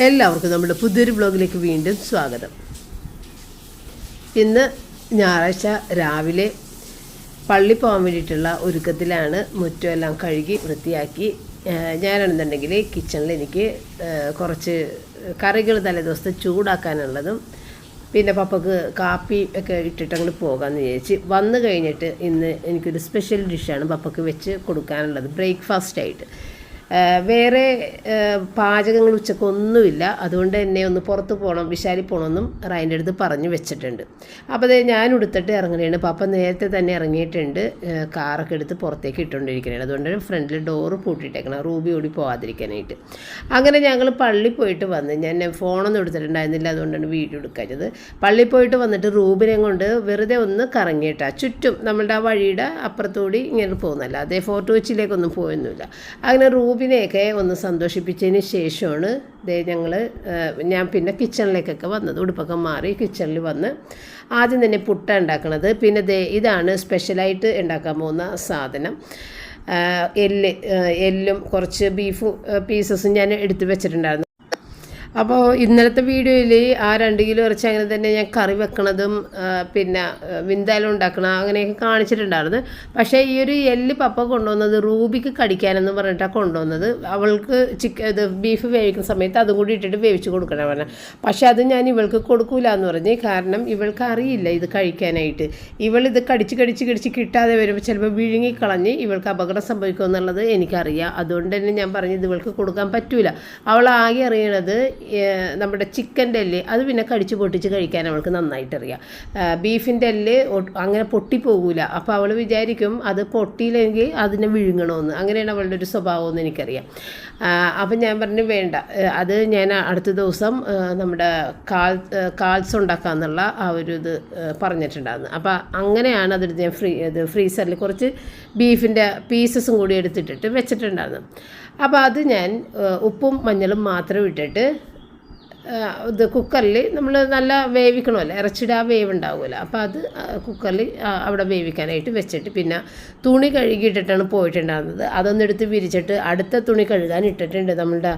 എല്ലാവർക്കും നമ്മുടെ പുതിയൊരു ബ്ലോഗിലേക്ക് വീണ്ടും സ്വാഗതം. ഇന്ന് ഞായറാഴ്ച രാവിലെ പള്ളി പോകാൻ വേണ്ടിയിട്ടുള്ള ഒരുക്കത്തിലാണ്. മുറ്റമെല്ലാം കഴുകി വൃത്തിയാക്കി. ഞാനാണെന്നുണ്ടെങ്കിൽ കിച്ചണിൽ എനിക്ക് കുറച്ച് കറികൾ തലേദിവസത്തെ ചൂടാക്കാനുള്ളതും പിന്നെ പപ്പക്ക് കാപ്പി ഒക്കെ ഇട്ടിട്ട് അങ്ങോട്ട് പോകാമെന്ന് വിചാരിച്ച് വന്നു കഴിഞ്ഞിട്ട് ഇന്ന് എനിക്കൊരു സ്പെഷ്യൽ ഡിഷാണ് പപ്പക്ക് വെച്ച് കൊടുക്കാനുള്ളത്, ബ്രേക്ക്ഫാസ്റ്റായിട്ട്. വേറെ പാചകങ്ങൾ ഉച്ചക്കൊന്നുമില്ല. അതുകൊണ്ട് എന്നെ ഒന്ന് പുറത്ത് പോകണം, വിശാലി പോകണമെന്നും റൈൻ്റെ അടുത്ത് പറഞ്ഞു വെച്ചിട്ടുണ്ട്. അപ്പോൾ അതേ ഞാൻ എടുത്തിട്ട് ഇറങ്ങുകയാണ്. പപ്പ നേരത്തെ തന്നെ ഇറങ്ങിയിട്ടുണ്ട്, കാറൊക്കെ എടുത്ത് പുറത്തേക്ക് ഇട്ടുകൊണ്ടിരിക്കുകയാണ്. അതുകൊണ്ട് ഫ്രണ്ടിൽ ഡോറ് പൂട്ടിയിട്ടേക്കണം, റൂബി ഓടി പോകാതിരിക്കാനായിട്ട്. അങ്ങനെ ഞങ്ങൾ പള്ളി പോയിട്ട് വന്ന്, ഞാൻ ഫോണൊന്നും എടുത്തിട്ടുണ്ടായിരുന്നില്ല, അതുകൊണ്ടാണ് വീഡിയോ എടുക്കാഞ്ഞത്. പള്ളി പോയിട്ട് വന്നിട്ട് റൂബിനെ കൊണ്ട് വെറുതെ ഒന്ന് കറങ്ങിയിട്ടാണ് ചുറ്റും നമ്മളുടെ ആ വഴിയുടെ അപ്പുറത്തോടി ഇങ്ങനെ പോകുന്നല്ല, അതേ ഫോർട്ട് കൊച്ചിയിലേക്കൊന്നും പോയൊന്നുമില്ല. അങ്ങനെ റൂബിനെയൊക്കെ ഒന്ന് സന്തോഷിപ്പിച്ചതിന് ശേഷമാണ് ഞാൻ പിന്നെ കിച്ചണിലേക്കൊക്കെ വന്നത്. ഉടുപ്പൊക്കെ മാറി കിച്ചണിൽ വന്ന് ആദ്യം തന്നെ പുട്ട ഉണ്ടാക്കണത്. പിന്നെ ഇതാണ് സ്പെഷ്യലായിട്ട് ഉണ്ടാക്കാൻ പോകുന്ന സാധനം. എല്ലും കുറച്ച് ബീഫ് പീസസും ഞാൻ എടുത്ത് വെച്ചിട്ടുണ്ടായിരുന്നു. അപ്പോൾ ഇന്നലത്തെ വീഡിയോയിൽ ആ 2 കിലോ ഇറച്ചി അങ്ങനെ തന്നെ ഞാൻ കറി വെക്കണതും പിന്നെ വിന്താലും ഉണ്ടാക്കണം അങ്ങനെയൊക്കെ കാണിച്ചിട്ടുണ്ടായിരുന്നു. പക്ഷേ ഈ ഒരു എല്ല് പപ്പ കൊണ്ടുവന്നത് റൂബിക്ക് കടിക്കാനെന്ന് പറഞ്ഞിട്ടാണ് കൊണ്ടുവന്നത്. അവൾക്ക് ബീഫ് വേവിക്കുന്ന സമയത്ത് അതും കൂടി ഇട്ടിട്ട് വേവിച്ച് കൊടുക്കണം പറഞ്ഞാൽ. പക്ഷേ അത് ഞാൻ ഇവൾക്ക് കൊടുക്കൂല എന്ന് പറഞ്ഞ്, കാരണം ഇവൾക്ക് അറിയില്ല ഇത് കഴിക്കാനായിട്ട്. ഇവളിത് കടിച്ച് കിട്ടാതെ വരുമ്പോൾ ചിലപ്പോൾ വിഴുങ്ങിക്കളഞ്ഞ് ഇവൾക്ക് അപകടം സംഭവിക്കുമെന്നുള്ളത് എനിക്കറിയാം. അതുകൊണ്ട് തന്നെ ഞാൻ പറഞ്ഞ് ഇത് ഇവൾക്ക് കൊടുക്കാൻ പറ്റൂല. അവൾ ആകെ അറിയണത് നമ്മുടെ ചിക്കൻ്റെ എല്ല്, അത് പിന്നെ കടിച്ച് പൊട്ടിച്ച് കഴിക്കാൻ അവൾക്ക് നന്നായിട്ടറിയാം. ബീഫിൻ്റെ എല്ല് അങ്ങനെ പൊട്ടിപ്പോകൂല. അപ്പോൾ അവൾ വിചാരിക്കും അത് പൊട്ടിയില്ലെങ്കിൽ അതിനെ വിഴുങ്ങണമെന്ന്. അങ്ങനെയാണ് അവളുടെ ഒരു സ്വഭാവമെന്ന് എനിക്കറിയാം. അപ്പം ഞാൻ പറഞ്ഞു വേണ്ട, അത് ഞാൻ അടുത്ത ദിവസം നമ്മുടെ കാൽസ് ഉണ്ടാക്കാമെന്നുള്ള ആ ഒരു ഇത് പറഞ്ഞിട്ടുണ്ടായിരുന്നു. അപ്പോൾ അങ്ങനെയാണ് അതെടുത്ത് ഞാൻ ഫ്രീസറിൽ കുറച്ച് ബീഫിൻ്റെ പീസസും കൂടി എടുത്തിട്ടിട്ട് വെച്ചിട്ടുണ്ടായിരുന്നു. അപ്പോൾ അത് ഞാൻ ഉപ്പും മഞ്ഞളും മാത്രം ഇട്ടിട്ട് ഇത് കുക്കറിൽ നമ്മൾ നല്ല വേവിക്കണമല്ലോ, ഇറച്ചിയുടെ ആ വേവ് ഉണ്ടാവുമല്ലോ. അപ്പോൾ അത് കുക്കറിൽ അവിടെ വേവിക്കാനായിട്ട് വെച്ചിട്ട് പിന്നെ തുണി കഴുകിയിട്ടിട്ടാണ് പോയിട്ടുണ്ടാകുന്നത്. അതൊന്നെടുത്ത് വിരിച്ചിട്ട് അടുത്ത തുണി കഴുകാൻ ഇട്ടിട്ടുണ്ട്. നമ്മളുടെ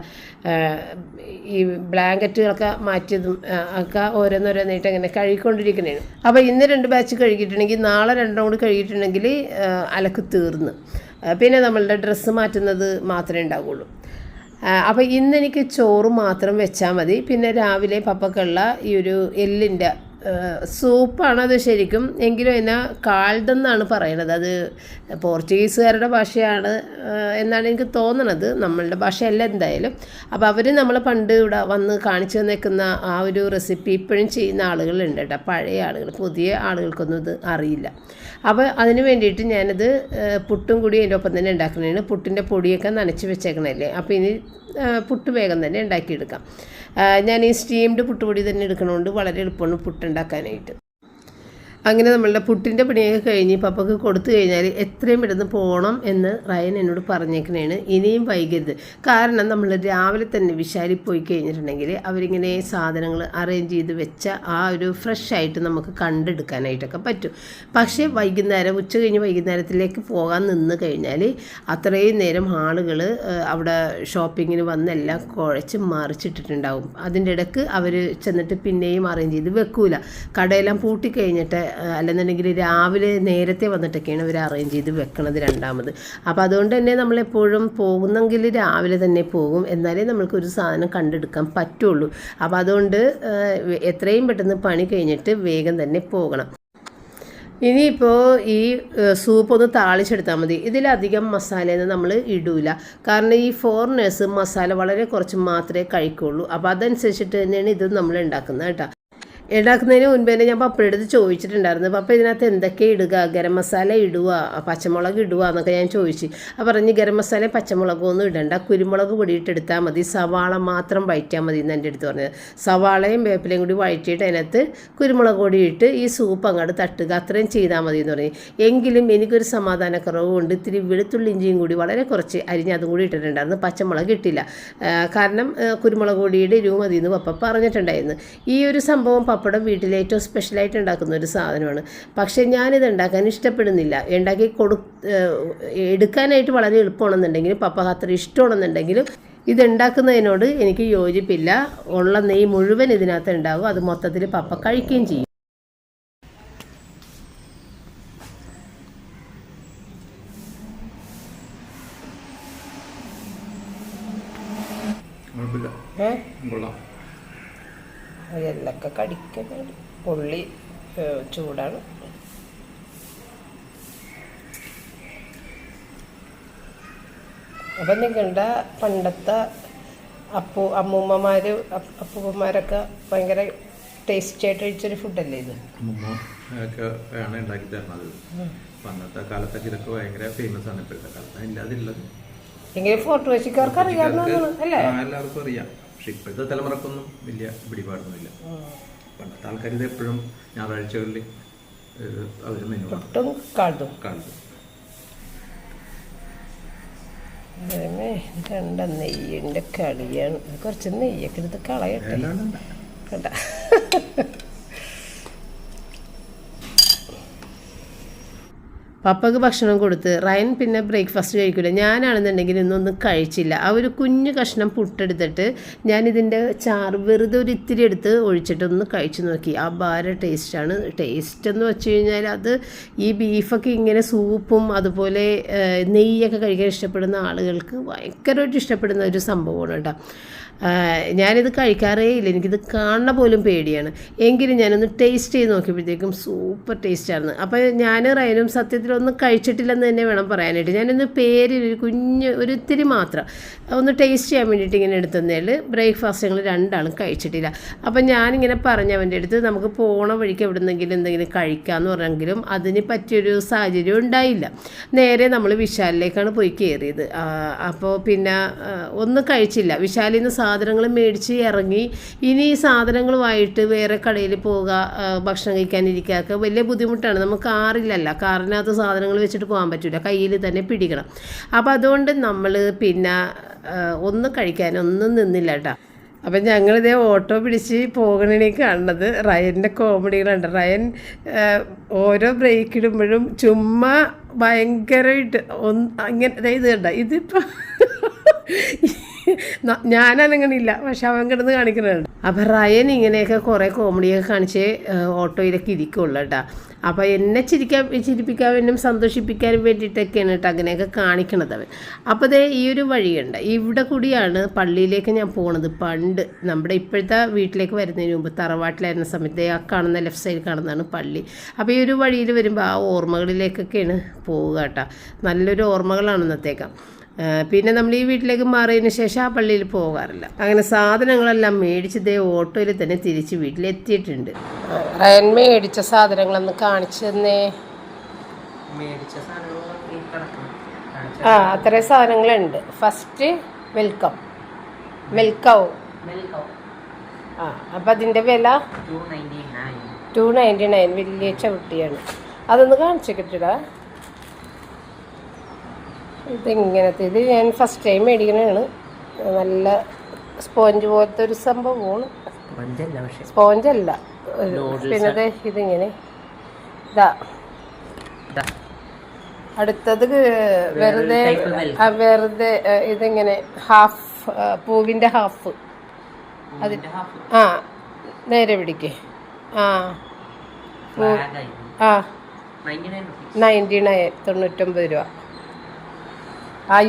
ഈ ബ്ലാങ്കറ്റുകളൊക്കെ മാറ്റിയതും ഒക്കെ ഓരോന്നോരോന്നായിട്ട് അങ്ങനെ കഴുകിക്കൊണ്ടിരിക്കുന്നതാണ്. അപ്പോൾ ഇന്ന് 2 ബാച്ച് കഴുകിയിട്ടുണ്ടെങ്കിൽ നാളെ 2 കൂടി കഴുകിയിട്ടുണ്ടെങ്കിൽ അലക്ക് തീർന്ന്. പിന്നെ നമ്മളുടെ ഡ്രസ്സ് മാറ്റുന്നത് മാത്രമേ ഉണ്ടാവുള്ളൂ. അപ്പോൾ ഇന്നെനിക്ക് ചോറ് മാത്രം വെച്ചാൽ മതി. പിന്നെ രാവിലെ പപ്പക്കുള്ള ഈ ഒരു എല്ലിൻ്റെ സൂപ്പാണത് ശരിക്കും, എങ്കിലും എന്നാ കാൽഡെന്നാണ് പറയണത്. അത് പോർച്ചുഗീസുകാരുടെ ഭാഷയാണ് എന്നാണ് എനിക്ക് തോന്നണത്, നമ്മളുടെ ഭാഷയല്ല എന്തായാലും. അപ്പോൾ അവർ നമ്മൾ പണ്ട് ഇവിടെ വന്ന് കാണിച്ചു തന്നേക്കുന്ന ആ ഒരു റെസിപ്പി ഇപ്പോഴും ചെയ്യുന്ന ആളുകളുണ്ട് കേട്ടോ, പഴയ ആളുകൾ. പുതിയ ആളുകൾക്കൊന്നും ഇത് അറിയില്ല. അപ്പോൾ അതിന് വേണ്ടിയിട്ട് ഞാനിത് പുട്ടും കൂടി അതിൻ്റെ ഒപ്പം തന്നെ ഉണ്ടാക്കുന്നതാണ്. പുട്ടിൻ്റെ പൊടിയൊക്കെ നനച്ച് വെച്ചേക്കണല്ലേ, അപ്പോൾ ഇനി പുട്ട് വേഗം തന്നെ ഉണ്ടാക്കിയെടുക്കാം. ഞാൻ ഈ സ്റ്റീംഡ് പുട്ടുപൊടി തന്നെ എടുക്കണതുകൊണ്ട് വളരെ എളുപ്പമാണ് പുട്ടുണ്ടാക്കാനായിട്ട്. അങ്ങനെ നമ്മളുടെ പുട്ടിൻ്റെ പണിയൊക്കെ കഴിഞ്ഞ് പപ്പക്ക് കൊടുത്തു കഴിഞ്ഞാൽ എത്രയും പെട്ടെന്ന് പോകണം എന്ന് റയൻ എന്നോട് പറഞ്ഞേക്കണേണ്. ഇനിയും വൈകരുത്, കാരണം നമ്മൾ രാവിലെ തന്നെ വിശാലി പോയി കഴിഞ്ഞിട്ടുണ്ടെങ്കിൽ അവരിങ്ങനെ സാധനങ്ങൾ അറേഞ്ച് ചെയ്ത് വെച്ച ആ ഒരു ഫ്രഷ് ആയിട്ട് നമുക്ക് കണ്ടെടുക്കാനായിട്ടൊക്കെ പറ്റും. പക്ഷേ വൈകുന്നേരം ഉച്ച കഴിഞ്ഞ് വൈകുന്നേരത്തിലേക്ക് പോകാൻ നിന്ന് കഴിഞ്ഞാൽ അത്രയും നേരം ആളുകൾ അവിടെ ഷോപ്പിങ്ങിന് വന്നെല്ലാം കുഴച്ച് മറിച്ചിട്ടിട്ടുണ്ടാവും. അതിൻ്റെ ഇടയ്ക്ക് അവർ ചെന്നിട്ട് പിന്നെയും അറേഞ്ച് ചെയ്ത് വെക്കൂല. കടയെല്ലാം പൂട്ടിക്കഴിഞ്ഞിട്ട് അല്ലെന്നുണ്ടെങ്കിൽ രാവിലെ നേരത്തെ വന്നിട്ടൊക്കെയാണ് ഇവർ അറേഞ്ച് ചെയ്ത് വെക്കണത് രണ്ടാമത്. അപ്പോൾ അതുകൊണ്ട് തന്നെ നമ്മളെപ്പോഴും പോകുന്നെങ്കിൽ രാവിലെ തന്നെ പോകും, എന്നാലേ നമ്മൾക്കൊരു സാധനം കണ്ടെടുക്കാൻ പറ്റുള്ളൂ. അപ്പോൾ അതുകൊണ്ട് എത്രയും പെട്ടെന്ന് പണി കഴിഞ്ഞിട്ട് വേഗം തന്നെ പോകണം. ഇനിയിപ്പോൾ ഈ സൂപ്പ് ഒന്ന് താളിച്ചെടുത്താൽ മതി. ഇതിലധികം മസാലയൊന്നും നമ്മൾ ഇടൂല, കാരണം ഈ ഫോറിനേഴ്സ് മസാല വളരെ കുറച്ച് മാത്രമേ കഴിക്കുള്ളൂ. അപ്പോൾ അതനുസരിച്ചിട്ട് തന്നെയാണ് ഇത് നമ്മൾ ഉണ്ടാക്കുന്നത് കേട്ടോ. ഉണ്ടാക്കുന്നതിന് മുൻപ് തന്നെ ഞാൻ പപ്പയുടെ ചോദിച്ചിട്ടുണ്ടായിരുന്നു, പപ്പ ഇതിനകത്ത് എന്തൊക്കെ ഇടുക, ഗരം മസാല ഇടുക, പച്ചമുളക് ഇടുക എന്നൊക്കെ ഞാൻ ചോദിച്ചു. അപ്പോൾ പറഞ്ഞ് ഗരം മസാല പച്ചമുളകൊന്നും ഇടണ്ട, കുരുമുളക് പൊടിയിട്ടെടുത്താൽ മതി, സവാള മാത്രം വഴറ്റിയാൽ മതി എന്ന് എൻ്റെ അടുത്ത് പറഞ്ഞത്. സവാളയും വേപ്പിലയും കൂടി വഴറ്റിയിട്ട് അതിനകത്ത് കുരുമുളക് പൊടി ഇട്ട് ഈ സൂപ്പ് അങ്ങോട്ട് തട്ടുക, അത്രയും ചെയ്താൽ മതി എന്ന് പറഞ്ഞു. എങ്കിലും എനിക്കൊരു സമാധാനക്കുറവുണ്ട്. ഇത്തിരി വെളുത്തുള്ളി ഇഞ്ചിയും കൂടി വളരെ കുറച്ച് അരിഞ്ഞ് അതും കൂടി ഇട്ടിട്ടുണ്ടായിരുന്നു, പച്ചമുളക് ഇട്ടില്ല. കാരണം കുരുമുളക് പൊടിയുടെ എരിവ് മതി എന്ന് പപ്പ പറഞ്ഞിട്ടുണ്ടായിരുന്നു. ഈ ഒരു സംഭവം പപ്പയുടെ വീട്ടിൽ ഏറ്റവും സ്പെഷ്യലായിട്ട് ഉണ്ടാക്കുന്ന ഒരു സാധനമാണ്. പക്ഷേ ഞാനിത് ഉണ്ടാക്കാൻ ഇഷ്ടപ്പെടുന്നില്ല. എടുക്കാനായിട്ട് വളരെ എളുപ്പമാണെന്നുണ്ടെങ്കിലും പപ്പ അത്ര ഇഷ്ടമാണെന്നുണ്ടെങ്കിലും ഇതുണ്ടാക്കുന്നതിനോട് എനിക്ക് യോജിപ്പില്ല. ഉള്ള നെയ്യ് മുഴുവൻ ഇതിനകത്ത് ഉണ്ടാകും. അത് മൊത്തത്തിൽ പപ്പ കഴിക്കുകയും ചെയ്യും. എല്ലൊക്കെ കടിക്കുന്നുണ്ട്. ഉള്ളി ചൂടാണ്. അപ്പം നിങ്ങളുടെ പണ്ടത്തെ അമ്മൂമ്മമാര് അപ്പൂപ്പന്മാരൊക്കെ ഭയങ്കര ടേസ്റ്റി ആയിട്ട് കഴിച്ചൊരു ഫുഡല്ലേ ഇത്? ആണ് ഉണ്ടാക്കി തരണത്. പണ്ടത്തെ കാലത്തൊക്കെ ഇതൊക്കെ ഭയങ്കര ഫേമസ് ആണ്. ഇപ്പോഴത്തെ കാലത്താണ് ഇല്ലാതില്ലത്. എങ്കിലും ഫോർട്ട് കൊച്ചിക്കാർക്ക് അറിയാവുന്നല്ലേ? എല്ലാവർക്കും അറിയാം. പക്ഷെ ഇപ്പോഴത്തെ തലമുറക്കൊന്നും വലിയ പിടിപാടൊന്നുമില്ല. പണ്ടത്തെ ആൾക്കാർ ഇത് എപ്പോഴും ഞായറാഴ്ചകളിൽ അവർ മെനു കാഴ്ത്തും. കണ്ട നെയ്യിൻ്റെ കളിയാണ്. കുറച്ച് നെയ്യൊക്കെ എടുത്ത് കളയട്ടെ. കണ്ട പപ്പക്ക് ഭക്ഷണം കൊടുത്ത് റയൻ പിന്നെ ബ്രേക്ക്ഫാസ്റ്റ് കഴിക്കില്ല. ഞാനാണെന്നുണ്ടെങ്കിൽ ഇന്നൊന്നും കഴിച്ചില്ല. ആ ഒരു കുഞ്ഞു കഷ്ണം പുട്ടെടുത്തിട്ട് ഞാനിതിൻ്റെ ചാറ് വെറുതെ ഒരു ഇത്തിരി എടുത്ത് ഒഴിച്ചിട്ടൊന്ന് കഴിച്ചു നോക്കി. ആ ഭാര ടേസ്റ്റാണ്. ടേസ്റ്റ് എന്ന് വെച്ച് കഴിഞ്ഞാൽ അത് ഈ ബീഫൊക്കെ ഇങ്ങനെ സൂപ്പും അതുപോലെ നെയ്യൊക്കെ കഴിക്കാൻ ഇഷ്ടപ്പെടുന്ന ആളുകൾക്ക് ഭയങ്കരമായിട്ട് ഇഷ്ടപ്പെടുന്ന ഒരു സംഭവമാണ് കേട്ടോ. ഞാനിത് കഴിക്കാറേ ഇല്ല. എനിക്കിത് കാണുന്ന പോലും പേടിയാണ്. എങ്കിലും ഞാനൊന്ന് ടേസ്റ്റ് ചെയ്ത് നോക്കിയപ്പോഴത്തേക്കും സൂപ്പർ ടേസ്റ്റായിരുന്നു. അപ്പോൾ ഞാൻ റയനും സത്യത്തിലൊന്നും കഴിച്ചിട്ടില്ലെന്ന് തന്നെ വേണം പറയാനായിട്ട്. ഞാനൊന്ന് പേരിൽ ഒരു ഇത്തിരി മാത്രം ഒന്ന് ടേസ്റ്റ് ചെയ്യാൻ വേണ്ടിയിട്ട് ഇങ്ങനെ എടുത്തതിൽ ബ്രേക്ക്ഫാസ്റ്റ് ഞങ്ങൾ രണ്ടാളും കഴിച്ചിട്ടില്ല. അപ്പം ഞാനിങ്ങനെ പറഞ്ഞവൻ്റെ അടുത്ത് നമുക്ക് പോണ വഴിക്ക് എവിടെന്നെങ്കിലും എന്തെങ്കിലും കഴിക്കാമെന്ന് പറഞ്ഞെങ്കിലും അതിന് പറ്റിയൊരു സാഹചര്യം ഉണ്ടായില്ല. നേരെ നമ്മൾ വിശാലിലേക്കാണ് പോയി കയറിയത്. അപ്പോൾ പിന്നെ ഒന്നും കഴിച്ചില്ല. വിശാലിൽ നിന്ന് സാധനങ്ങൾ മേടിച്ച് ഇറങ്ങി. ഇനി ഈ സാധനങ്ങളുമായിട്ട് വേറെ കടയിൽ പോവുക, ഭക്ഷണം കഴിക്കാനിരിക്കുക വലിയ ബുദ്ധിമുട്ടാണ്. നമുക്ക് കാറിലല്ല, കാറിനകത്ത് സാധനങ്ങൾ വെച്ചിട്ട് പോകാൻ പറ്റില്ല, കയ്യിൽ തന്നെ പിടിക്കണം. അപ്പോൾ അതുകൊണ്ട് നമ്മൾ പിന്നെ ഒന്നും കഴിക്കാനൊന്നും നിന്നില്ല കേട്ടോ. അപ്പം ഞങ്ങളിതേ ഓട്ടോ പിടിച്ച് പോകണേ കാണുന്നത്. റയൻ്റെ കോമഡികളുണ്ട്. റയൻ ഓരോ ബ്രേക്ക് ഇടുമ്പോഴും ചുമ്മാ ഭയങ്കരമായിട്ട് അങ്ങനെ ഇത് കണ്ട ഇതിപ്പോൾ ഞാനനങ്ങണില്ല, പക്ഷെ അവൻ കിടന്ന് കാണിക്കുന്നുണ്ട്. അപ്പം റയൻ ഇങ്ങനെയൊക്കെ കുറേ കോമഡിയൊക്കെ കാണിച്ച് ഓട്ടോയിലൊക്കെ ഇരിക്കുള്ളൂ കേട്ടോ. അപ്പോൾ എന്നെ ചിരിപ്പിക്കാൻ വേണ്ടിയും സന്തോഷിപ്പിക്കാനും വേണ്ടിയിട്ടൊക്കെയാണ് കേട്ടോ അങ്ങനെയൊക്കെ കാണിക്കണത് അവൻ. അപ്പോൾ ദേ ഈ ഒരു വഴിയുണ്ട്, ഇവിടെ കൂടിയാണ് പള്ളിയിലേക്ക് ഞാൻ പോണത്. പണ്ട് നമ്മുടെ ഇപ്പോഴത്തെ വീട്ടിലേക്ക് വരുന്നതിന് മുമ്പ് തറവാട്ടിലായിരുന്ന സമയത്ത് ആ കാണുന്ന ലെഫ്റ്റ് സൈഡ് കാണുന്നതാണ് പള്ളി. അപ്പോൾ ഈ ഒരു വഴിയിൽ വരുമ്പോൾ ആ ഓർമ്മകളിലേക്കൊക്കെയാണ് പോവുക കേട്ടോ. നല്ലൊരു ഓർമ്മകളാണ് ഇന്നത്തേക്കാം. പിന്നെ നമ്മൾ ഈ വീട്ടിലേക്ക് മാറിയതിന് ശേഷം ആ പള്ളിയിൽ പോകാറില്ല. അങ്ങനെ സാധനങ്ങളെല്ലാം മേടിച്ചതേ ഓട്ടോയിൽ തന്നെ തിരിച്ച് വീട്ടിലെത്തിയിട്ടുണ്ട്. റയൻ മേടിച്ച സാധനങ്ങളൊന്ന് കാണിച്ചു തന്നേ. അത്രയും സാധനങ്ങളുണ്ട്. ഫസ്റ്റ് മിൽക്കാവും. അപ്പം അതിൻ്റെ വില 299. വലിയ ചവിട്ടിയാണ്. അതൊന്ന് കാണിച്ചു കിട്ടിടാ. ഇതിങ്ങനത്തെ ഇത് ഞാൻ ഫസ്റ്റ് ടൈം മേടിക്കണതാണ്. നല്ല സ്പോഞ്ച് പോലത്തെ ഒരു സംഭവമാണ്. സ്പോഞ്ചല്ല, പിന്നെ ഇതിങ്ങനെ അടുത്തത് വെറുതെ ഇതിങ്ങനെ ഹാഫ് പൂവിൻ്റെ ഹാഫ്. അത് നേരെ പിടിക്കേ. 99 99 രൂപ.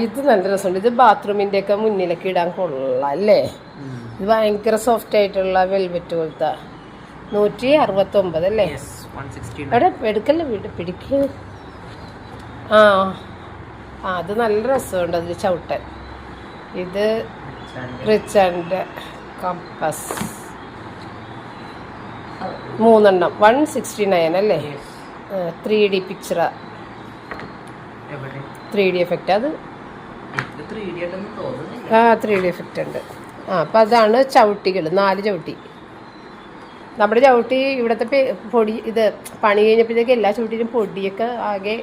ഇത് നല്ല രസമുണ്ട്. ഇത് ബാത്റൂമിൻ്റെയൊക്കെ മുന്നിലൊക്കെ ഇടാൻ കൊള്ളാം അല്ലേ? ഇത് ഭയങ്കര സോഫ്റ്റ് ആയിട്ടുള്ള വെൽവെറ്റ് പോലത്തെ 169 അല്ലേ? അവിടെ എടുക്കല്ലേ പിടിക്കുക. അത് നല്ല രസമുണ്ട് അതിൽ ചവിട്ടൻ. ഇത് റിച്ചാൻ്റെ കമ്പസ് 3 169 അല്ലേ? 3D പിക്ചറാ, 3D effect. അത് 3D എഫക്റ്റ് ഉണ്ട്. അപ്പം അതാണ് ചവിട്ടികൾ, 4 ചവിട്ടി. നമ്മുടെ ചവിട്ടി ഇവിടുത്തെ പൊടി ഇത് പണി കഴിഞ്ഞപ്പോഴത്തേക്ക് എല്ലാ ചവിട്ടിയിലും പൊടിയൊക്കെ ആകെ.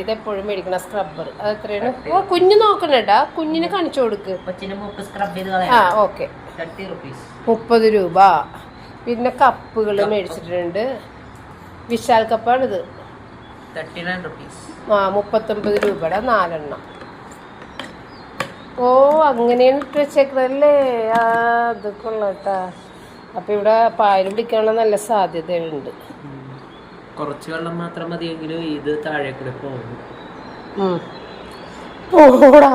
ഇതെപ്പോഴും മേടിക്കണ സ്ക്രബ്ബർ. അത് എത്രയാണ്? കുഞ്ഞ് നോക്കണേട്ടാ, കുഞ്ഞിനെ കാണിച്ചു കൊടുക്ക്. ഓക്കെ, 30 രൂപ. പിന്നെ കപ്പുകൾ മേടിച്ചിട്ടുണ്ട്. വിശാൽ കപ്പാണിത്, 39 രൂപയുടെ 4 എണ്ണം. ഓ അങ്ങനെയാണ് ഇട്ട് വെച്ചേക്കണല്ലേ. ആ അത് കൊള്ളാട്ടാ. അപ്പൊ ഇവിടെ പായൽ പിടിക്കാനുള്ള നല്ല സാധ്യതയുണ്ട്. കുറച്ച് വെള്ളം മാത്രം മതിയെങ്കിലും ഇത് താഴെ കൂടെ പോകും. ഓടാ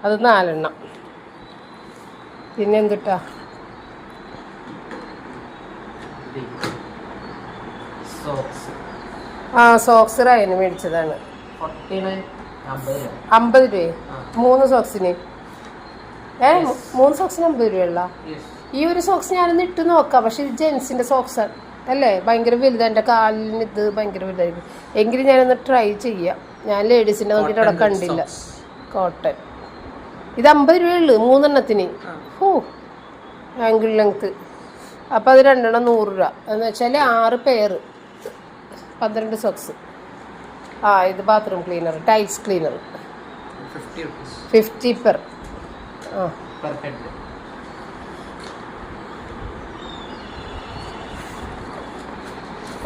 അത് 4 പിന്നെ എന്തുട്ടാ ആ സോക്സ് റയന് മേടിച്ചതാണ് 50 രൂപ 3 സോക്സിന്. 3 സോക്സിന് 50 രൂപയുള്ള. ഈ ഒരു സോക്സ് ഞാനൊന്ന് ഇട്ട് നോക്കാം. പക്ഷെ ഇത് ജെൻസിന്റെ സോക്സ് അല്ലേ, ഭയങ്കര വലുതാണ്. എൻ്റെ കാലിന് ഇത് ഭയങ്കര വലുതായിരിക്കും. എങ്കിലും ഞാനൊന്ന് ട്രൈ ചെയ്യാം. ഞാൻ ലേഡീസിൻ്റെ നോക്കിയിട്ട് അവിടെ കണ്ടില്ല. കോട്ടൺ ഇത് 50 രൂപയുള്ളൂ 3 എണ്ണത്തിന്. ഓ ആംഗിൾ ലെങ്ത്ത്. അപ്പം അത് 2 എണ്ണം 100 രൂപ എന്ന് വെച്ചാൽ 6 പെയർ 12 സോക്സ്. ആ ഇത് bathroom cleaner, tiles cleaner 50 per. ആ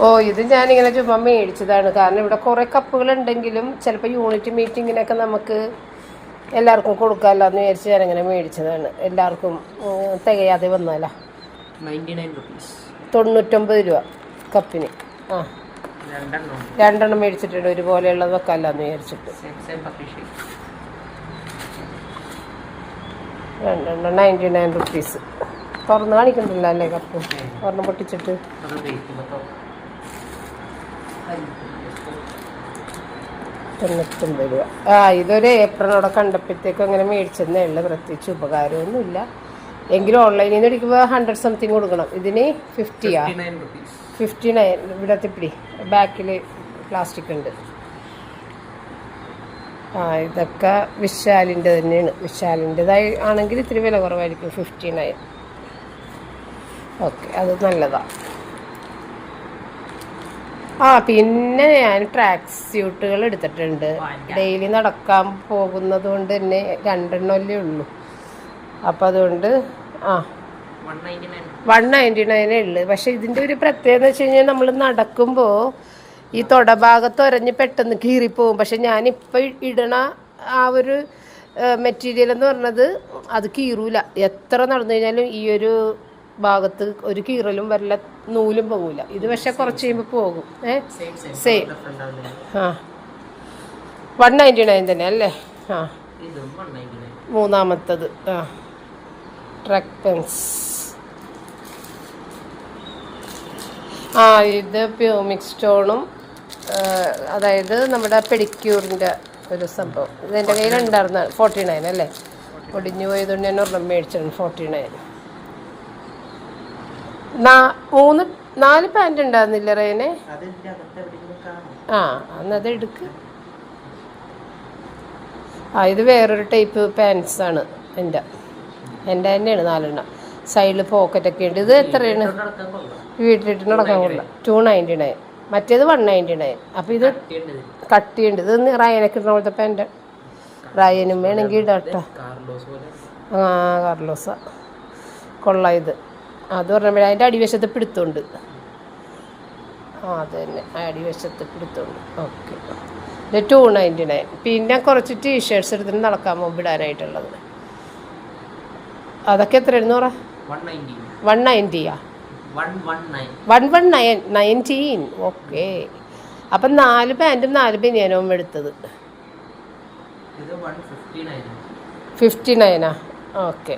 ഓ ഇത് ഞാനിങ്ങനെ ചുമ്മാ മേടിച്ചതാണ്. കാരണം ഇവിടെ കുറേ കപ്പുകൾ ഉണ്ടെങ്കിലും ചിലപ്പോൾ യൂണിറ്റ് മീറ്റിങ്ങിനൊക്കെ നമുക്ക് എല്ലാവർക്കും കൊടുക്കാമല്ലോ എന്ന് വിചാരിച്ച് ഞാനിങ്ങനെ മേടിച്ചതാണ്. എല്ലാവർക്കും തികയാതെ വന്നാലോ. 99 രൂപ കപ്പിന്. ആ 2 എണ്ണം മേടിച്ചിട്ടുണ്ട്. ഒരുപോലെയുള്ളത് വെക്കാമല്ലോ എന്ന് വിചാരിച്ചിട്ട്. 2 എണ്ണം 99 റുപ്പീസ്. തുറന്ന് കാണിക്കണ്ടല്ലോ അല്ലേ കപ്പ്. ഒരെണ്ണം പൊട്ടിച്ചിട്ട് 99 രൂപ. ആ ഇതൊരു ഏപ്രിലോടെ കണ്ടപ്പോഴത്തേക്കും അങ്ങനെ മേടിച്ചെന്നേ ഉള്ളു. പ്രത്യേകിച്ച് ഉപകാരമൊന്നുമില്ല. എങ്കിലും ഓൺലൈനിൽ നിന്ന് എടുക്കുമ്പോൾ 100 സംതിങ് കൊടുക്കണം. ഇതിന് 59. ഇവിടെ തിപ്പിടി ബാക്കിൽ പ്ലാസ്റ്റിക് ഉണ്ട്. ആ ഇതൊക്കെ വിശാലിൻ്റെ തന്നെയാണ്. വിശാലിൻ്റെതായി ആണെങ്കിൽ ഇത്തിരി വില കുറവായിരിക്കും. 59. ഓക്കെ അത് നല്ലതാണ്. ആ പിന്നെ ഞാൻ ട്രാക്ക് സ്യൂട്ടുകൾ എടുത്തിട്ടുണ്ട്. ഡെയിലി നടക്കാൻ പോകുന്നത് കൊണ്ട് തന്നെ 2 എണ്ണമല്ലേ ഉള്ളൂ. അപ്പം അതുകൊണ്ട് 199 ഉള്ളു. പക്ഷെ ഇതിൻ്റെ ഒരു പ്രത്യേകത എന്ന് വെച്ച് കഴിഞ്ഞാൽ നമ്മൾ നടക്കുമ്പോൾ ഈ തൊടഭാഗത്ത് ഒരഞ്ഞ് പെട്ടെന്ന് കീറിപ്പോവും. പക്ഷെ ഞാനിപ്പോൾ ഇടണ ആ ഒരു മെറ്റീരിയൽ എന്ന് പറഞ്ഞത് അത് കീറൂല. എത്ര നടന്നു കഴിഞ്ഞാലും ഈ ഒരു ഭാഗത്ത് ഒരു കീറലും വരില്ല, നൂലും പോകില്ല. ഇത് പക്ഷെ കുറച്ച് കഴിയുമ്പോൾ പോകും. സെയിം. ആ 199 തന്നെ അല്ലേ. ആ മൂന്നാമത്തത്. ആ ട്രക്ക് പെൻസ്. ആ ഇത് പ്യൂമിക് സ്റ്റോണും അതായത് നമ്മുടെ പെഡിക്യൂറിൻ്റെ ഒരു സംഭവം. ഇതെൻ്റെ കയ്യിലുണ്ടായിരുന്ന 49 അല്ലേ. ഒടിഞ്ഞു പോയതുകൊണ്ട് ഞാൻ ഒരെണ്ണം മേടിച്ചാണ് 49. 4 പാൻറ് ഉണ്ടായിരുന്നില്ല റേനെ. ആ അന്നത് എടുക്ക്. ആ ഇത് വേറൊരു ടൈപ്പ് പാൻസാണ്. എൻ്റെ തന്നെയാണ് 4 എണ്ണം. സൈഡിൽ പോക്കറ്റൊക്കെ ഉണ്ട്. ഇത് എത്രയാണ്? വീട്ടിലിട്ട് നടക്കാൻ കൊള്ളില്ല. 299. മറ്റേത് 199. അപ്പം ഇത് കട്ടിയുണ്ട്. ഇത് റയനൊക്കെ ഇടുന്ന പോലത്തെ പാൻറ്. റയനും വേണമെങ്കിൽ ഇടട്ടോ. ആ കാർലോസ കൊള്ളാം ഇത്. അത് പറഞ്ഞപ്പോൾ അതിൻ്റെ അടിവശത്ത് പിടുത്തമുണ്ട്. ആ അത് തന്നെ അടിവശത്ത് പിടുത്തമുണ്ട്. ഓക്കെ ഇത് 299. പിന്നെ കുറച്ച് ടീഷർട്ട്സ് എടുത്തിട്ട് നടക്കാൻ പോകുമ്പോൾ ഇടാനായിട്ടുള്ളത്. അതൊക്കെ എത്രയായിരുന്നു പറ? 190. 119. ഓക്കെ. അപ്പം 4 പാൻറ്റും 4 ബനിയനും എടുത്തത് 59. ഓക്കെ.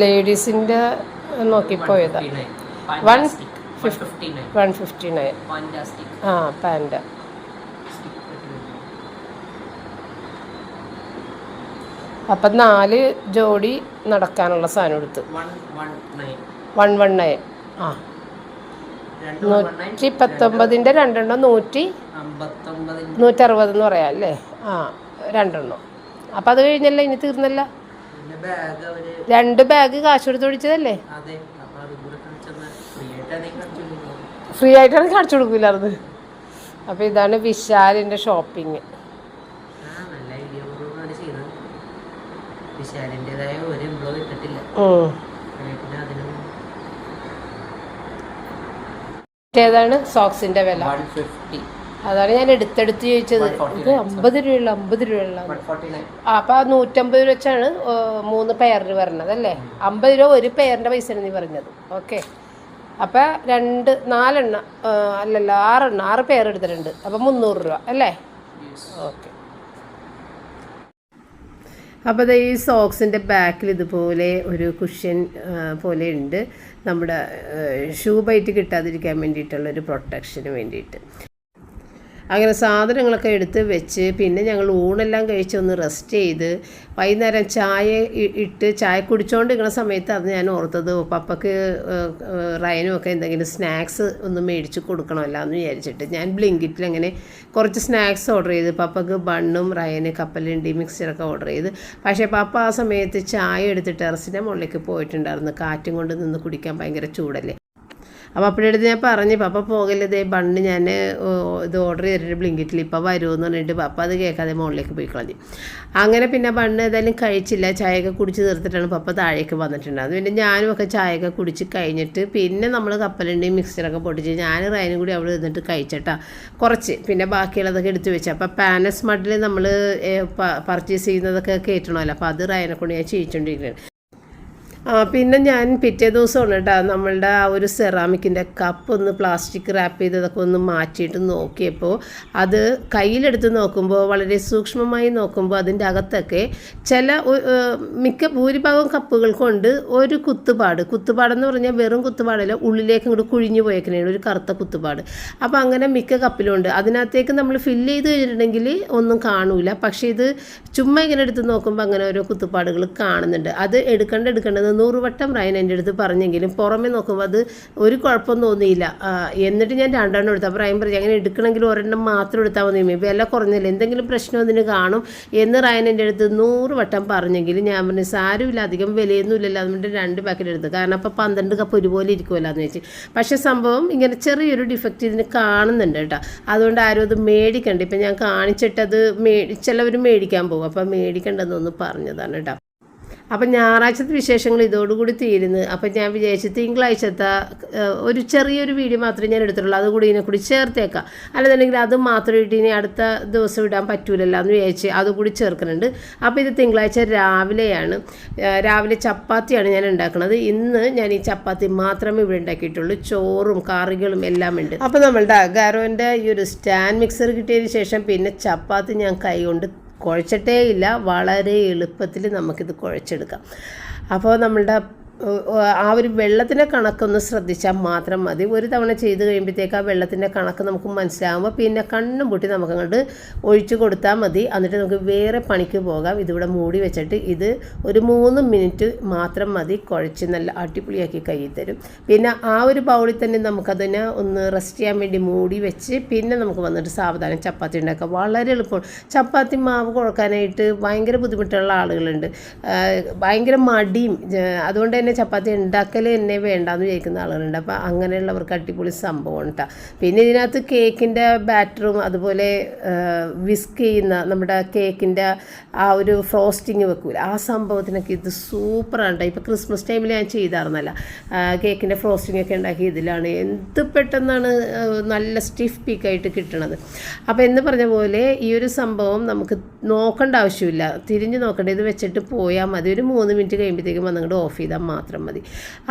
ലേഡീസിൻ്റെ നോക്കിപ്പോയതാ 159. ആ പാൻറ്. അപ്പം 4 ജോഡി നടക്കാനുള്ള സാധനം എടുത്ത് 119. ആ 119ൻ്റെ 2 എണ്ണം 160 എന്ന് പറയാം അല്ലേ. ആ 2 എണ്ണം. അപ്പം അത് കഴിഞ്ഞല്ല, ഇനി തീർന്നല്ല. 2 ബാഗ് കാശ് കൊടുത്ത് ഓടിച്ചതല്ലേ. ഫ്രീ ആയിട്ടാണ് കാണിച്ചു കൊടുക്കില്ലായിരുന്നു. അപ്പം ഇതാണ് വിശാലിൻ്റെ ഷോപ്പിംഗ്. ഏതാണ് സോക്സിൻ്റെ വില? അതാണ് ഞാൻ എടുത്തെടുത്ത് ചോദിച്ചത്. ഇത് 50 രൂപയുള്ള 50 രൂപയുള്ള അപ്പോൾ 150 രൂപ വെച്ചാണ് 3 പെയറിന് വരണത് അല്ലേ? 50 രൂപ ഒരു പെയറിൻ്റെ പൈസയാണ് നീ പറഞ്ഞത്. ഓക്കെ, അപ്പോൾ 4 അല്ലല്ലോ 6 പെയർ എടുത്തിട്ടുണ്ട്. അപ്പോൾ 300 രൂപ അല്ലേ? ഓക്കെ. അപ്പോൾ ഈ സോക്സിൻ്റെ ബാക്കിൽ ഇതുപോലെ ഒരു കുഷ്യൻ പോലെ ഉണ്ട്, നമ്മുടെ ഷൂ ബൈറ്റ് കിട്ടാതിരിക്കാൻ വേണ്ടിയിട്ടുള്ളൊരു പ്രൊട്ടക്ഷന് വേണ്ടിയിട്ട്. അങ്ങനെ സാധനങ്ങളൊക്കെ എടുത്ത് വെച്ച് പിന്നെ ഞങ്ങൾ ഊണെല്ലാം കഴിച്ച് ഒന്ന് റെസ്റ്റ് ചെയ്ത് വൈകുന്നേരം ചായ ഇട്ട് ചായ കുടിച്ചുകൊണ്ടിരിക്കുന്ന സമയത്ത് അത് ഞാൻ ഓർത്തത് പപ്പയ്ക്ക് റയനും ഒക്കെ എന്തെങ്കിലും സ്നാക്സ് ഒന്ന് മേടിച്ച് കൊടുക്കണമല്ലോ എന്ന് വിചാരിച്ചിട്ട് ഞാൻ ബ്ലിങ്കിറ്റിൽ അങ്ങനെ കുറച്ച് സ്നാക്സ് ഓർഡർ ചെയ്ത് പപ്പയ്ക്ക് ബണ്ണും റയന് കപ്പലണ്ടി മിക്സ്ചറൊക്കെ ഓർഡർ ചെയ്ത്. പക്ഷേ പപ്പ ആ സമയത്ത് ചായ എടുത്ത് ടെറസിൻ്റെ മുകളിലേക്ക് പോയിട്ടുണ്ടായിരുന്നു. കാറ്റും കൊണ്ട് നിന്ന് കുടിക്കാൻ ഭയങ്കര ചൂടല്ലേ. അപ്പോൾ അപ്പോഴെടുത്ത് ഞാൻ പറഞ്ഞു, പപ്പ പോകല്ലേ ബണ്ണ് ഞാൻ ഇത് ഓർഡർ ചെയ്തിട്ട് ബ്ലിങ്കിറ്റിൽ ഇപ്പോൾ വരുമെന്ന് പറഞ്ഞിട്ട് പപ്പ അത് കേൾക്കാതെ മുകളിലേക്ക് പോയി കളഞ്ഞു. അങ്ങനെ പിന്നെ ബണ്ണ് ഏതായാലും കഴിച്ചില്ല. ചായയൊക്കെ കുടിച്ച് തീർത്തിട്ടാണ് പപ്പ താഴേക്ക് വന്നിട്ടുണ്ടായിരുന്നു. പിന്നെ ഞാനും ഒക്കെ ചായയൊക്കെ കുടിച്ച് കഴിഞ്ഞിട്ട് പിന്നെ നമ്മൾ കപ്പലണ്ടിയും മിക്സറൊക്കെ പൊട്ടിച്ച് ഞാൻ റയനും കൂടി അവിടെ നിന്നിട്ട് കഴിച്ചിട്ടാ കുറച്ച്, പിന്നെ ബാക്കിയുള്ളതൊക്കെ എടുത്ത് വെച്ചു. അപ്പോൾ പാനസ് മഡിൽ നമ്മൾ പർച്ചേസ് ചെയ്യുന്നതൊക്കെ കയറ്റണമല്ലോ, അപ്പോൾ അത് റയനെ കൊണ്ട് ഞാൻ ചെയ്യിച്ചുകൊണ്ടിരിക്കുകയാണ്. പിന്നെ ഞാൻ പിറ്റേ ദിവസമാണ് കേട്ടോ നമ്മളുടെ ആ ഒരു സെറാമിക്കിൻ്റെ കപ്പ് ഒന്ന് പ്ലാസ്റ്റിക് റാപ്പ് ചെയ്തതൊക്കെ ഒന്ന് മാറ്റിയിട്ട് നോക്കിയപ്പോൾ അത് കയ്യിലെടുത്ത് നോക്കുമ്പോൾ വളരെ സൂക്ഷ്മമായി നോക്കുമ്പോൾ അതിൻ്റെ അകത്തൊക്കെ ഭൂരിഭാഗം കപ്പുകൾ കൊണ്ട് ഒരു കുത്തുപാടെന്ന് പറഞ്ഞാൽ വെറും കുത്തുപാടല്ല, ഉള്ളിലേക്ക് ഇങ്ങോട്ട് കുഴിഞ്ഞു പോയേക്കണേണ് ഒരു കറുത്ത കുത്തുപാട്. അപ്പോൾ അങ്ങനെ മിക്ക കപ്പിലുണ്ട്. അതിനകത്തേക്ക് നമ്മൾ ഫില്ല് ചെയ്ത് കഴിഞ്ഞിട്ടുണ്ടെങ്കിൽ ഒന്നും കാണൂല, പക്ഷേ ഇത് ചുമ്മാ ഇങ്ങനെ എടുത്ത് നോക്കുമ്പോൾ അങ്ങനെ ഓരോ കുത്തുപാടുകൾ കാണുന്നുണ്ട്. അത് എടുക്കേണ്ടത് 100 വട്ടം റയൻ എൻ്റെ അടുത്ത് പറഞ്ഞെങ്കിലും പുറമെ നോക്കുമ്പോൾ അത് ഒരു കുഴപ്പം തോന്നിയില്ല. എന്നിട്ട് ഞാൻ 2 എണ്ണം എടുത്തു. അപ്പോൾ റയൻ പറഞ്ഞു അങ്ങനെ എടുക്കണമെങ്കിൽ 1 എണ്ണം മാത്രം എടുത്താൽ മതി, വില കുറഞ്ഞില്ല, എന്തെങ്കിലും പ്രശ്നം അതിന് കാണും എന്ന് റയൻ എൻ്റെ അടുത്ത് 100 വട്ടം പറഞ്ഞെങ്കിലും ഞാൻ പറഞ്ഞു സാരമില്ല, അധികം വിലയൊന്നും ഇല്ലല്ലോ, അതുകൊണ്ട് 2 പാക്കറ്റ് എടുത്തു. കാരണം അപ്പോൾ 12 കപ്പ് ഒരുപോലെ ഇരിക്കുമല്ലോ എന്ന് വെച്ച്. പക്ഷേ സംഭവം ഇങ്ങനെ ചെറിയൊരു ഡിഫക്റ്റ് ഇതിന് കാണുന്നുണ്ട് കേട്ടോ. അതുകൊണ്ട് ആരും അത് മേടിക്കണ്ട. ഇപ്പം ഞാൻ കാണിച്ചിട്ടത് ചിലവർ മേടിക്കാൻ പോകും, അപ്പോൾ മേടിക്കേണ്ടതെന്നൊന്ന് പറഞ്ഞതാണ് കേട്ടോ. അപ്പം ഞായറാഴ്ചത്തെ വിശേഷങ്ങൾ ഇതോടുകൂടി തീരുന്നു. അപ്പം ഞാൻ വിചാരിച്ചു തിങ്കളാഴ്ചത്തെ ഒരു ചെറിയൊരു വീഡിയോ മാത്രമേ ഞാൻ എടുത്തിട്ടുള്ളൂ, അതുകൂടി ഇതിനെക്കൂടി ചേർത്തേക്കാം. അല്ലെന്നുണ്ടെങ്കിൽ അത് മാത്രം ഇട്ട് ഇനി അടുത്ത ദിവസം ഇടാൻ പറ്റൂലല്ലോ എന്ന് വിചാരിച്ച് അതുകൂടി ചേർക്കുന്നുണ്ട്. അപ്പോൾ ഇത് തിങ്കളാഴ്ച രാവിലെ ചപ്പാത്തിയാണ് ഞാൻ ഉണ്ടാക്കുന്നത്. ഇന്ന് ഞാൻ ഈ ചപ്പാത്തി മാത്രമേ ഇവിടെ ഉണ്ടാക്കിയിട്ടുള്ളൂ, ചോറും കറികളും എല്ലാം ഉണ്ട്. അപ്പോൾ നമ്മളുടെ അഗാരോൻ്റെ ഈ ഒരു സ്റ്റാൻഡ് മിക്സർ കിട്ടിയതിന് ശേഷം പിന്നെ ചപ്പാത്തി ഞാൻ കൈകൊണ്ട് കുഴച്ചിട്ടേ ഇല്ല, വളരെ എളുപ്പത്തിൽ നമുക്കിത് കുഴച്ചെടുക്കാം. അപ്പോൾ നമ്മളുടെ ആ ഒരു വെള്ളത്തിൻ്റെ കണക്കൊന്ന് ശ്രദ്ധിച്ചാൽ മാത്രം മതി. ഒരു തവണ ചെയ്ത് കഴിയുമ്പോഴത്തേക്ക് ആ വെള്ളത്തിൻ്റെ കണക്ക് നമുക്ക് മനസ്സിലാകുമ്പോൾ പിന്നെ കണ്ണും പൊട്ടി നമുക്കങ്ങോട്ട് ഒഴിച്ചു കൊടുത്താൽ മതി. എന്നിട്ട് നമുക്ക് വേറെ പണിക്ക് പോകാം. ഇതിവിടെ മൂടി വെച്ചിട്ട് ഇത് ഒരു 3 മിനിറ്റ് മാത്രം മതി, കുഴച്ച് നല്ല അടിപൊളിയാക്കി കയ്യിൽ തരും. പിന്നെ ആ ഒരു ബൗളിൽ തന്നെ നമുക്കതിനെ ഒന്ന് റെസ്റ്റ് ചെയ്യാൻ വേണ്ടി മൂടി വെച്ച് പിന്നെ നമുക്ക് വന്നിട്ട് സാവധാനം ചപ്പാത്തി ഉണ്ടാക്കാം. വളരെ എളുപ്പമാണ്. ചപ്പാത്തി മാവ് കുഴക്കാനായിട്ട് ഭയങ്കര ബുദ്ധിമുട്ടുള്ള ആളുകളുണ്ട്, ഭയങ്കര മടിയും. അതുകൊണ്ട് തന്നെ ചപ്പാത്തി ഉണ്ടാക്കൽ എന്നെ വേണ്ടാന്ന് വിചാരിക്കുന്ന ആളുകളുണ്ട്. അപ്പോൾ അങ്ങനെയുള്ളവർക്ക് അടിപൊളി സംഭവമാണ് കേട്ടോ. പിന്നെ ഇതിനകത്ത് കേക്കിൻ്റെ ബാറ്ററും അതുപോലെ വിസ്ക് ചെയ്യുന്ന നമ്മുടെ കേക്കിൻ്റെ ആ ഒരു ഫ്രോസ്റ്റിങ് വെക്കൂല, ആ സംഭവത്തിനൊക്കെ ഇത് സൂപ്പറാണ് കേട്ടോ. ഇപ്പോൾ ക്രിസ്മസ് ടൈമിൽ ഞാൻ ചെയ്തായിരുന്നല്ല, കേക്കിൻ്റെ ഫ്രോസ്റ്റിംഗ് ഒക്കെ ഉണ്ടാക്കി ഇതിലാണ്. എന്ത് പെട്ടെന്നാണ് നല്ല സ്റ്റിഫ് പീക്കായിട്ട് കിട്ടണത്. അപ്പോൾ എന്ന് പറഞ്ഞ പോലെ ഈ ഒരു സംഭവം നമുക്ക് നോക്കേണ്ട ആവശ്യമില്ല, തിരിഞ്ഞ് നോക്കേണ്ട, ഇത് വെച്ചിട്ട് പോയാൽ മതി. ഒരു 3 മിനിറ്റ് കഴിയുമ്പോഴത്തേക്കും വന്നിട്ട് ഓഫ് ചെയ്താൽ മാത്രം മതി.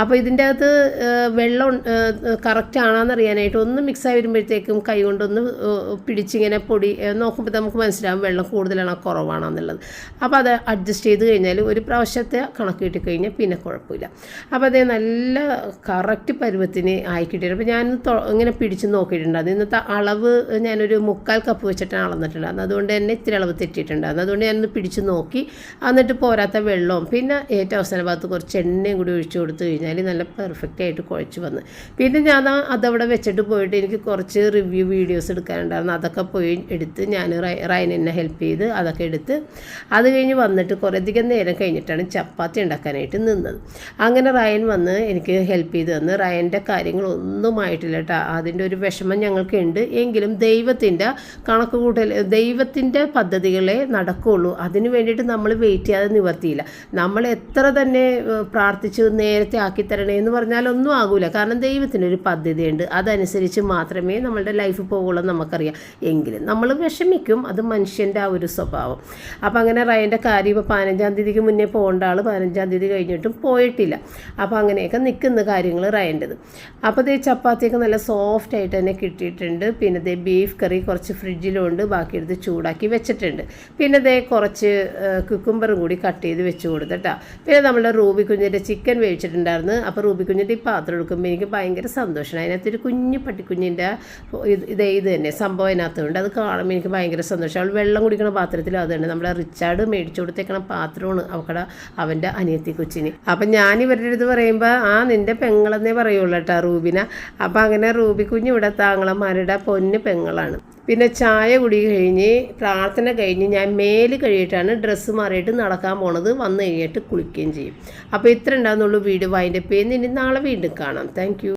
അപ്പോൾ ഇതിൻ്റെ അകത്ത് വെള്ളം കറക്റ്റ് ആണെന്ന് അറിയാനായിട്ട് ഒന്ന് മിക്സായി വരുമ്പോഴത്തേക്കും കൈ കൊണ്ടൊന്ന് പിടിച്ചിങ്ങനെ പൊടി നോക്കുമ്പോൾ നമുക്ക് മനസ്സിലാവും വെള്ളം കൂടുതലാണോ കുറവാണോ എന്നുള്ളത്. അപ്പോൾ അത് അഡ്ജസ്റ്റ് ചെയ്ത് കഴിഞ്ഞാൽ ഒരു പ്രാവശ്യത്തെ കണക്ക് കിട്ടിക്കഴിഞ്ഞാൽ പിന്നെ കുഴപ്പമില്ല. അപ്പോൾ അതേ നല്ല കറക്റ്റ് പരുവത്തിന് ആയി കിട്ടിയിട്ട് അപ്പോൾ ഞാൻ ഇങ്ങനെ പിടിച്ച് നോക്കിയിട്ടുണ്ടായിരുന്നു. ഇന്നത്തെ അളവ് ഞാനൊരു 3/4 കപ്പ് വെച്ചിട്ടാണ് അളന്നിട്ടുണ്ടായിരുന്നു. അതുകൊണ്ട് തന്നെ ഇത്തിരി അളവ് തെറ്റിയിട്ടുണ്ടായിരുന്നു. അതുകൊണ്ട് ഞാനൊന്ന് പിടിച്ച് നോക്കി. എന്നിട്ട് പോരാത്ത വെള്ളവും പിന്നെ ഏറ്റവും അവസാന ഭാഗത്ത് കുറച്ച് എണ്ണയും കൂടി ഒഴിച്ചു കൊടുത്തു കഴിഞ്ഞാൽ നല്ല പെർഫെക്റ്റായിട്ട് കുഴച്ച് വന്ന്. പിന്നെ ഞാൻ അതവിടെ വെച്ചിട്ട് പോയിട്ട് എനിക്ക് കുറച്ച് റിവ്യൂ വീഡിയോസ് എടുക്കാനുണ്ടായിരുന്നു. അതൊക്കെ പോയി എടുത്ത് ഞാൻ റയൻ എന്നെ ഹെൽപ്പ് ചെയ്ത് അതൊക്കെ എടുത്ത് അത് കഴിഞ്ഞ് വന്നിട്ട് കുറേയധികം നേരം കഴിഞ്ഞിട്ടാണ് ചപ്പാത്തി ഉണ്ടാക്കാനായിട്ട് നിന്നത്. അങ്ങനെ റയൻ വന്ന് എനിക്ക് ഹെൽപ്പ് ചെയ്ത് തന്ന്. റയൻ്റെ കാര്യങ്ങളൊന്നും ആയിട്ടില്ല കേട്ടോ. അതിൻ്റെ ഒരു വിഷമം ഞങ്ങൾക്കുണ്ട്. എങ്കിലും ദൈവത്തിൻ്റെ കണക്ക് കൂട്ടൽ, ദൈവത്തിൻ്റെ പദ്ധതികളെ നടക്കുകയുള്ളൂ. അതിന് വേണ്ടിയിട്ട് നമ്മൾ വെയിറ്റ് ചെയ്യാതെ നിവർത്തിയില്ല. നമ്മൾ എത്ര തന്നെ പ്രാർത്ഥിച്ച് നേരത്തെ ആക്കി തരണേ എന്ന് പറഞ്ഞാലൊന്നും ആകൂല. കാരണം ദൈവത്തിനൊരു പദ്ധതിയുണ്ട്, അതനുസരിച്ച് മാത്രമേ നമ്മളുടെ ലൈഫ് പോകുള്ളൂ നമുക്കറിയാം. എങ്കിലും നമ്മൾ വിഷമിക്കും, അത് മനുഷ്യൻ്റെ ആ ഒരു സ്വഭാവം. അപ്പം അങ്ങനെ റയൻ്റെ കാര്യം ഇപ്പോൾ 15-ാം തീയതിക്ക് മുന്നേ പോകേണ്ട ആൾ 15-ാം തീയതി കഴിഞ്ഞിട്ടും പോയിട്ടില്ല. അപ്പോൾ അങ്ങനെയൊക്കെ നിൽക്കുന്ന കാര്യങ്ങൾ റയൻ്റെത്. അപ്പോൾ ദേ ചപ്പാത്തിയൊക്കെ നല്ല സോഫ്റ്റ് ആയിട്ട് തന്നെ കിട്ടിയിട്ടുണ്ട്. പിന്നെ ദേ ബീഫ് കറി കുറച്ച് ഫ്രിഡ്ജിലുണ്ട്, ബാക്കി എടുത്ത് ചൂടാക്കി വെച്ചിട്ടുണ്ട്. പിന്നെ ദേ കുറച്ച് കുക്കുംബറും കൂടി കട്ട് ചെയ്ത് വെച്ച് കൊടുത്തിട്ടാ. പിന്നെ നമ്മുടെ റൂബി കുഞ്ഞിൻ്റെ ചിക്കൻ വേവിച്ചിട്ടുണ്ടായിരുന്നു. അപ്പോൾ റൂബി കുഞ്ഞിൻ്റെ ഈ പാത്രം എടുക്കുമ്പോൾ എനിക്ക് ഭയങ്കര സന്തോഷമാണ്. അതിനകത്തൊരു കുഞ്ഞു പട്ടിക്കുഞ്ഞിൻ്റെ ഇത് തന്നെ സംഭവം അതിനകത്തുണ്ട്. അത് കാണുമ്പോൾ എനിക്ക് ഭയങ്കര സന്തോഷം. അവൾ വെള്ളം കുടിക്കുന്ന പാത്രത്തിൽ അതുണ്ട്. നമ്മുടെ റിച്ചാർഡ് മേടിച്ചു കൊടുത്തേക്കണ പാത്രമാണ് അവൻ്റെ അനിയത്തി കൊച്ചിന്. അപ്പം ഞാൻ ഇവരുടെ അടുത്ത് പറയുമ്പോൾ നിൻ്റെ പെങ്ങളെന്നേ പറയുള്ളൂ കേട്ടോ റൂബിനെ. അപ്പം അങ്ങനെ റൂബി കുഞ്ഞ് ഇവിടെ താങ്കളന്മാരുടെ പൊന്ന് പെങ്ങളാണ്. പിന്നെ ചായ കുടി കഴിഞ്ഞ് പ്രാർത്ഥന കഴിഞ്ഞ് ഞാൻ മേല് കഴിയിട്ടാണ് ഡ്രസ്സ് മാറിയിട്ട് നടക്കാൻ പോണത്. വന്ന് കഴിഞ്ഞിട്ട് കുളിക്കുകയും ചെയ്യും. അപ്പോൾ ഇത്ര ഉണ്ടാകുന്നുള്ളൂ വീഡിയോ. വൈൻഡപ്പ് ചെയ്യുന്ന ഇനി നാളെ വീണ്ടും കാണാം. താങ്ക്